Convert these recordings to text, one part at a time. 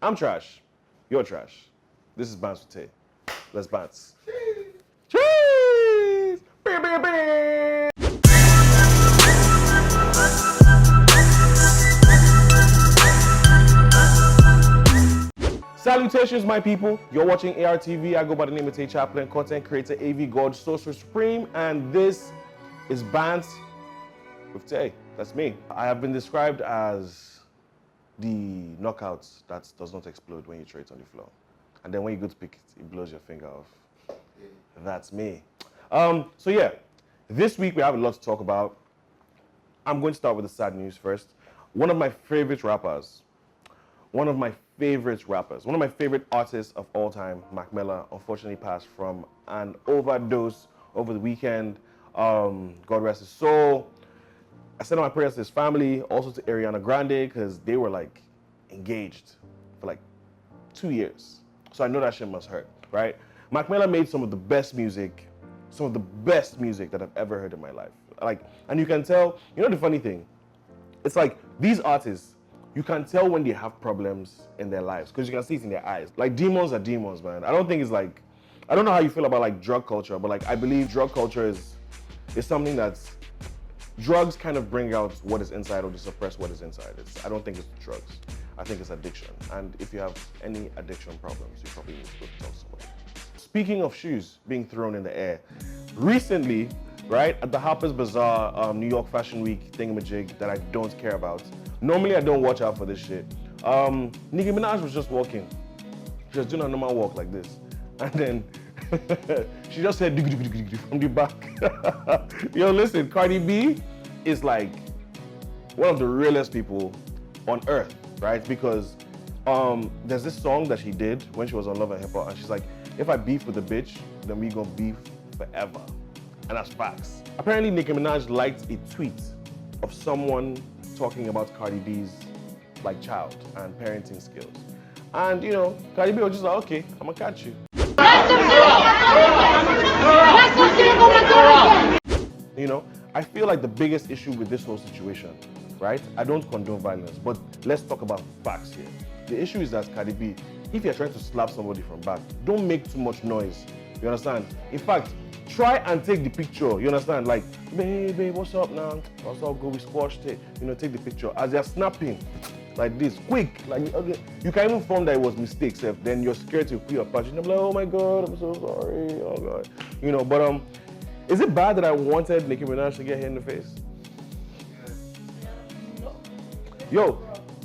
I'm trash. You're trash. This is BANTS with TEY. Let's BANTS. Cheese! Beep, beep, beep. Salutations, my people. You're watching ARTV. I go by the name of TEY Chaplin, content creator, AV God, Sorcerer Supreme, and this is BANTS with TEY. That's me. I have been described as the knockout that does not explode when you throw it on the floor. And then when you go to pick it, it blows your finger off. That's me. So yeah, this week we have a lot to talk about. I'm going to start with the sad news first. One of my favorite rappers, one of my favorite artists of all time, Meek Mill, unfortunately passed from an overdose over the weekend. God rest his soul. I sent my prayers to his family, also to Ariana Grande, because they were like engaged for like 2 years. So I know that shit must hurt, right? Meek Mill made some of the best music that I've ever heard in my life. Like, and you can tell, you know the funny thing? It's like these artists, you can tell when they have problems in their lives, because you can see it in their eyes. Like demons are demons, man. I don't think it's like, I don't know how you feel about like drug culture, but like I believe drug culture is something that's, drugs kind of bring out what is inside or to suppress what is inside. I don't think it's drugs. I think it's addiction. And if you have any addiction problems, you probably need to go talk to somebody. Speaking of shoes being thrown in the air, recently, right, at the Harper's Bazaar New York Fashion Week thingamajig that I don't care about. Normally I don't watch out for this shit. Nicki Minaj was just walking. She was doing a normal walk like this. And then she just said from the back. Yo, listen, Cardi B is like one of the realest people on earth, right? Because there's this song that she did when she was on Love and Hip Hop, and she's like, if I beef with a bitch, then we gonna beef forever. And that's facts. Apparently Nicki Minaj liked a tweet of someone talking about Cardi B's like child and parenting skills. And you know, Cardi B was just like, okay, I'm gonna catch you. You know, I feel like the biggest issue with this whole situation, right? I don't condone violence, but let's talk about facts here. The issue is that Cardi B, if you're trying to slap somebody from back, don't make too much noise. You understand? In fact, try and take the picture. You understand? Like, baby, what's up now? What's up? Go, we squashed it. You know, take the picture. As they're snapping, like this, quick. Like, okay. You can even form that it was mistakes. Then you're scared to put your patch. And I'm like, oh my God, I'm so sorry. Oh God. You know, but is it bad that I wanted Nicki Minaj to get hit in the face? Yo,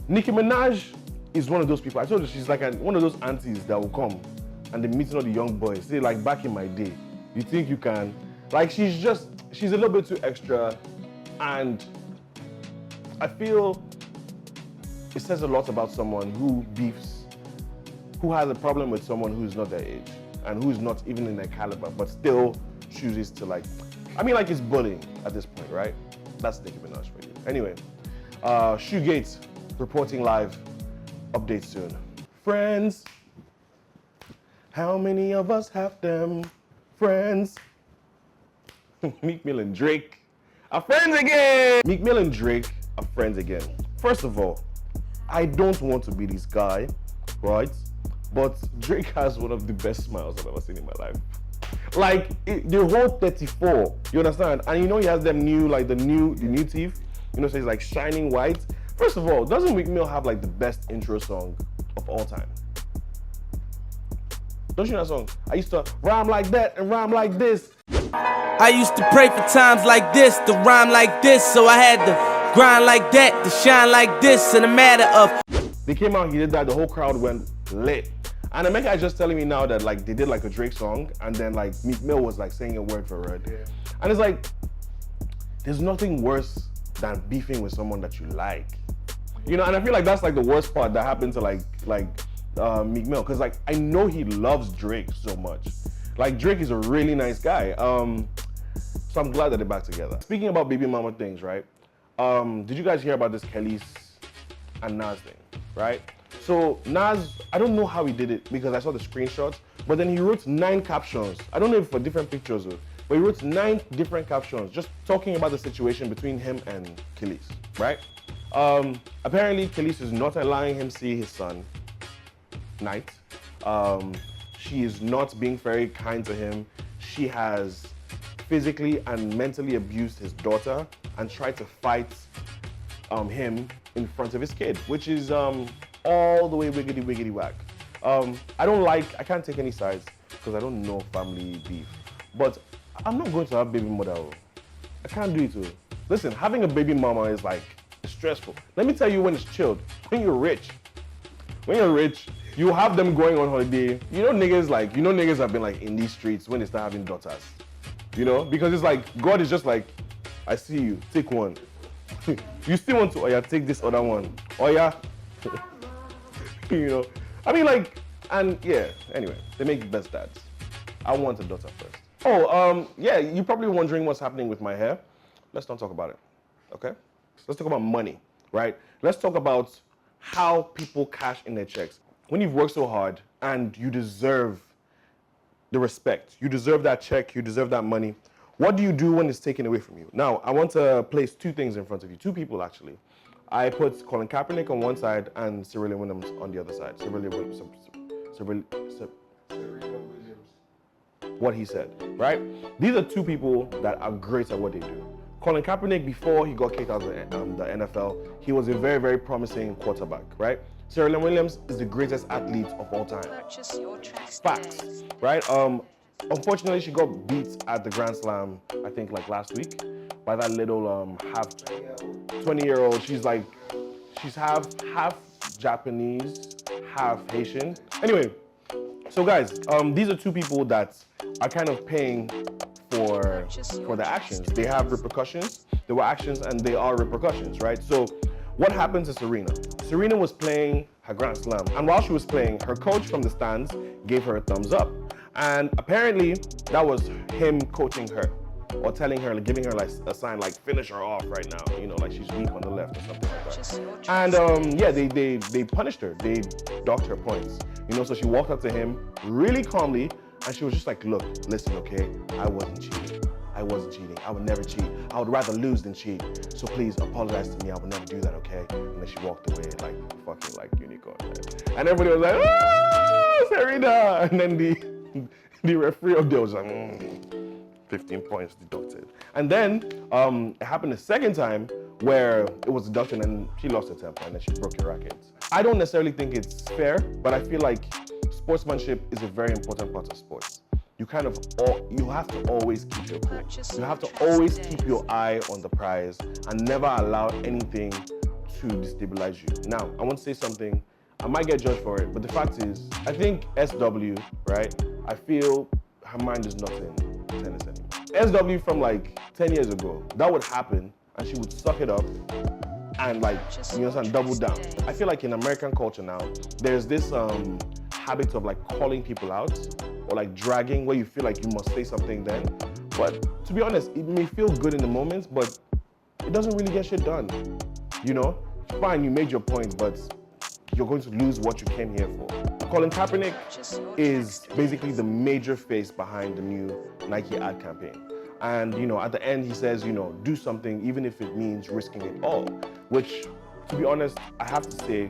Nicki Minaj is one of those people. I told you she's like one of those aunties that will come and they're meeting all the young boys. Say, like back in my day, you think you can, like she's a little bit too extra, and I feel it says a lot about someone who beefs, who has a problem with someone who's not their age and who's not even in their caliber, but still chooses to like, I mean like it's bullying at this point, right? That's Nicki Minaj for you. Anyway, Shoegate reporting live, update soon. Friends, how many of us have them? Friends. Meek Mill and Drake are friends again. Meek Mill and Drake are friends again. First of all, I don't want to be this guy, right? But Drake has one of the best smiles I've ever seen in my life. Like the whole 34, you understand? And you know he has them new, like the new teeth. You know, so he's like shining white. First of all, doesn't Meek Mill have like the best intro song of all time? Don't you know that song? I used to rhyme like that and rhyme like this. I used to pray for times like this, to rhyme like this, so I had to grind like that, to shine like this, in a matter of. They came out, he did that, the whole crowd went lit. And Emeka is just telling me now that like they did like a Drake song, and then like Meek Mill was like saying a word for word. Yeah. And it's like, there's nothing worse than beefing with someone that you like. You know, and I feel like that's like the worst part that happened to like Meek Mill, because like I know he loves Drake so much. Like Drake is a really nice guy. So I'm glad that they're back together. Speaking about baby mama things, right? Did you guys hear about this Kelis and Nas thing, right? So Nas, I don't know how he did it because I saw the screenshots, but then he wrote 9 captions. I don't know if for different pictures, but he wrote 9 different captions just talking about the situation between him and Kelis, right? Apparently Kelis is not allowing him see his son. night. She is not being very kind to him. She has physically and mentally abused his daughter and tried to fight him in front of his kid, which is all the way wiggity whack. I can't take any sides because I don't know family beef, but I'm not going to have baby mother. I can't do it too. Listen, having a baby mama is like stressful. Let me tell you when it's chilled. When you're rich, you have them going on holiday. You know niggas have been like in these streets when they start having daughters. You know, because it's like God is just like, I see you, take one. You still want to take this other one. You know, I mean like, and yeah, anyway, they make the best dads. I want a daughter first. Oh, yeah, you're probably wondering what's happening with my hair. Let's not talk about it, okay? Let's talk about money, right? Let's talk about how people cash in their checks. When you've worked so hard and you deserve the respect, you deserve that check, you deserve that money, what do you do when it's taken away from you? Now, I want to place two things in front of you, two people actually. I put Colin Kaepernick on one side and Serena Williams on the other side. Serena Williams. What he said, right? These are two people that are great at what they do. Colin Kaepernick, before he got kicked out of the NFL, he was a very, very promising quarterback, right? Serena Williams is the greatest athlete of all time. Purchase your tracks Facts, right? Unfortunately, she got beat at the Grand Slam, I think like last week, by that little half 20-year-old. She's half Japanese, half Haitian. Anyway, so guys, these are two people that are kind of paying for their actions. They have repercussions. There were actions and they are repercussions, right? So what happened to Serena? Serena was playing her Grand Slam, and while she was playing, her coach from the stands gave her a thumbs up. And apparently that was him coaching her or telling her, like, giving her like a sign like finish her off right now, you know, like she's weak on the left or something like that. And yeah, they punished her. They docked her points. You know, so she walked up to him really calmly and she was just like, look, listen, okay, I wasn't cheating. I would never cheat. I would rather lose than cheat. So please apologize to me. I would never do that, okay? And then she walked away like fucking like unicorn. Right? And everybody was like, oh, Serena! And then the referee up there was like, 15 points deducted. And then it happened a second time where it was deduction and she lost her temper and then she broke her racket. I don't necessarily think it's fair, but I feel like sportsmanship is a very important part of sports. You have to always keep your cool. You have to always keep your eye on the prize and never allow anything to destabilize you. Now, I want to say something. I might get judged for it, but the fact is, I think SW, right? I feel her mind is not in tennis anymore. SW from like 10 years ago, that would happen and she would suck it up and like, you understand, double down. I feel like in American culture now, there's this habit of like calling people out or like dragging where you feel like you must say something then. But to be honest, it may feel good in the moment, but it doesn't really get shit done. You know, fine, you made your point, but you're going to lose what you came here for. Colin Kaepernick is basically the major face behind the new Nike ad campaign. And, you know, at the end he says, you know, do something even if it means risking it all. Which, to be honest, I have to say,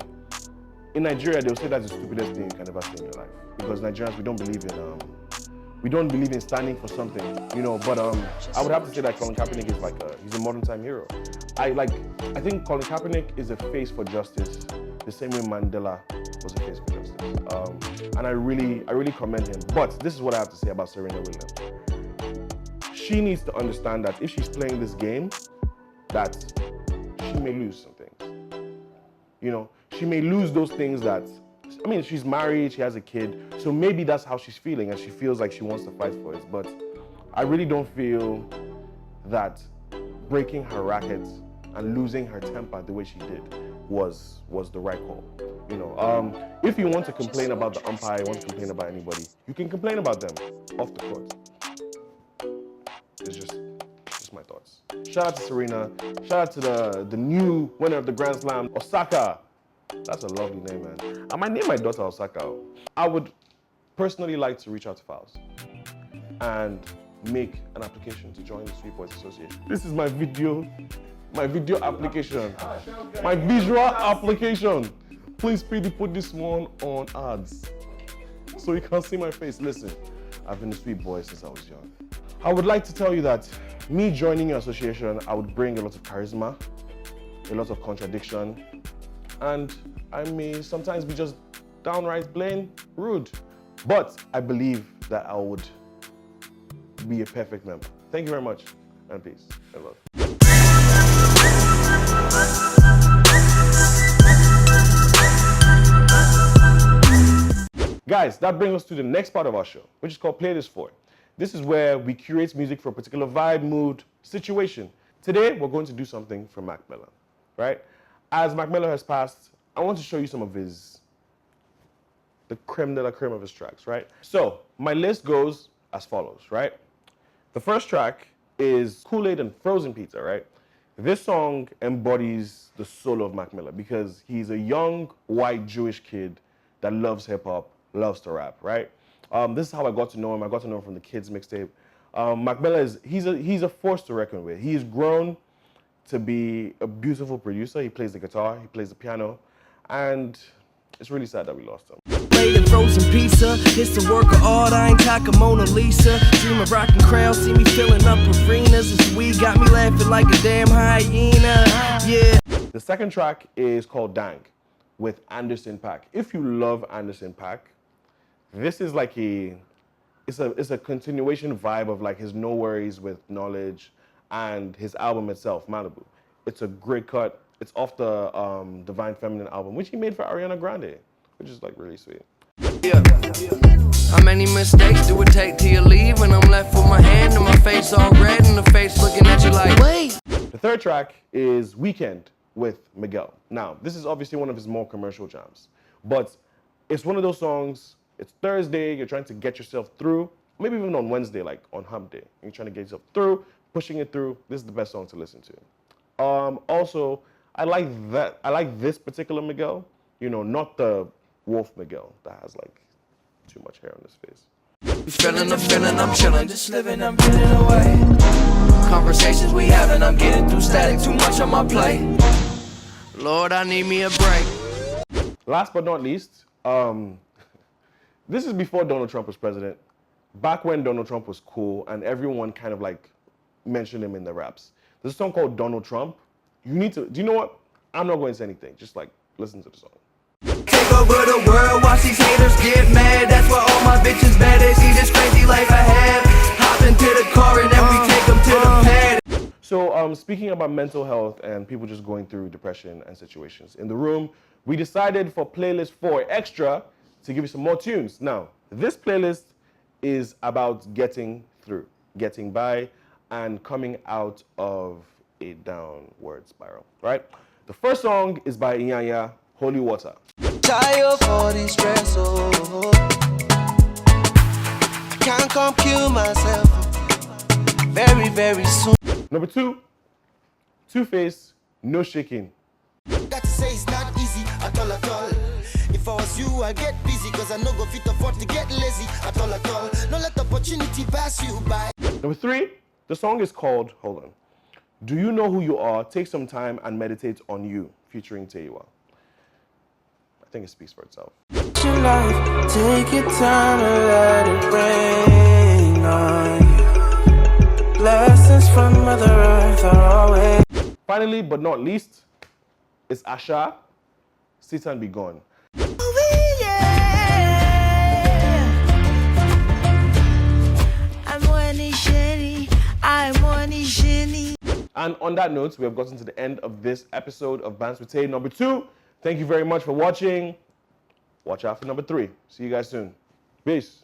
in Nigeria, they'll say that's the stupidest thing you can ever say in your life. Because Nigerians, we don't believe in standing for something, you know. But I would have to say that Colin Kaepernick is he's a modern time hero. I think Colin Kaepernick is a face for justice, the same way Mandela was a face for justice. And I really commend him. But this is what I have to say about Serena Williams. She needs to understand that if she's playing this game, that she may lose some things. You know, she may lose those things that, I mean, she's married, she has a kid, so maybe that's how she's feeling and she feels like she wants to fight for it. But I really don't feel that breaking her racket and losing her temper the way she did was the right call. You know, if you want to complain about the umpire, you want to complain about anybody, you can complain about them off the court. It's just my thoughts. Shout out to Serena. Shout out to the new winner of the Grand Slam, Osaka. That's a lovely name, man. I might name my daughter Osaka. I would personally like to reach out to Fowls and make an application to join the Sweet Boys Association. This is my video application, my visual application. Please, Speedy, put this one on ads so you can see my face. Listen, I've been a sweet boy since I was young. I would like to tell you that me joining your association, I would bring a lot of charisma, a lot of contradiction, and I may sometimes be just downright plain rude. But I believe that I would be a perfect member. Thank you very much, and peace and love. Guys, that brings us to the next part of our show, which is called Playlist 4. This is where we curate music for a particular vibe, mood, situation. Today, we're going to do something for Mac Miller, right? As Mac Miller has passed, I want to show you some of the creme de la creme of his tracks, right? So, my list goes as follows, right? The first track is Kool-Aid and Frozen Pizza, right? This song embodies the soul of Mac Miller because he's a young, white, Jewish kid that loves hip-hop, loves to rap, right? This is how I got to know him. I got to know him from the Kids mixtape. Mac Miller he's a force to reckon with. He's grown to be a beautiful producer. He plays the guitar, he plays the piano, and it's really sad that we lost him. Made frozen pizza, it's the work of art. I ain't talking Mona Lisa. Dream of rocking crowds, see me filling up arenas. This weed got me laughing like a damn hyena. Yeah. The second track is called Dang with Anderson .Paak. If you love Anderson .Paak, this is like it's a continuation vibe of like his No Worries with Knowledge and his album itself, Malibu. It's a great cut. It's off the Divine Feminine album, which he made for Ariana Grande, which is like really sweet. Yeah. How many mistakes do it take till you leave when I'm left with my hand and my face all red and the face looking at you like, wait. The third track is Weekend with Miguel. Now, this is obviously one of his more commercial jams, but it's one of those songs. It's Thursday, you're trying to get yourself through, maybe even on Wednesday, like on hump day. You're trying to get yourself through, pushing it through. This is the best song to listen to. Also, I like this particular Miguel, you know, not the Wolf Miguel that has like too much hair on his face. Feeling the feeling, I'm chilling, just living, I'm getting away. Conversations we having, I'm getting through static, too much on my plate. Lord, I need me a break. Last but not least, this is before Donald Trump was president. Back when Donald Trump was cool and everyone kind of like mentioned him in the raps. There's a song called Donald Trump. Do you know what? I'm not going to say anything. Just like listen to the song. Take over the world, watch these haters get mad. That's why all my bitches bad. They see this crazy life I have. Hop into the car and then we take them to the pad. So speaking about mental health and people just going through depression and situations. In the room, we decided for Playlist 4 Extra to give you some more tunes. Now, this playlist is about getting through, getting by, and coming out of a downward spiral, right? The first song is by Inyanya, Holy Water. Tired for this stress, oh. Can't come kill myself very, very soon. Number 2, Two-Face, No Shaking. Got to say it's not easy at all, at all. If I was you, I'd get busy, cause I no go fit afford to get lazy at all, at all. No let opportunity pass you by. Number 3, the song is called, hold on, Do You Know Who You Are? Take Some Time and Meditate on You, featuring TEY. I think it speaks for itself. Your life, take your time and let it rain on you. The blessings from Mother Earth are always. Finally, but not least, it's Asha, Sit and Be Gone. And on that note, we have gotten to the end of this episode of Bands with TEY number 2. Thank you very much for watching. Watch out for number 3. See you guys soon. Peace.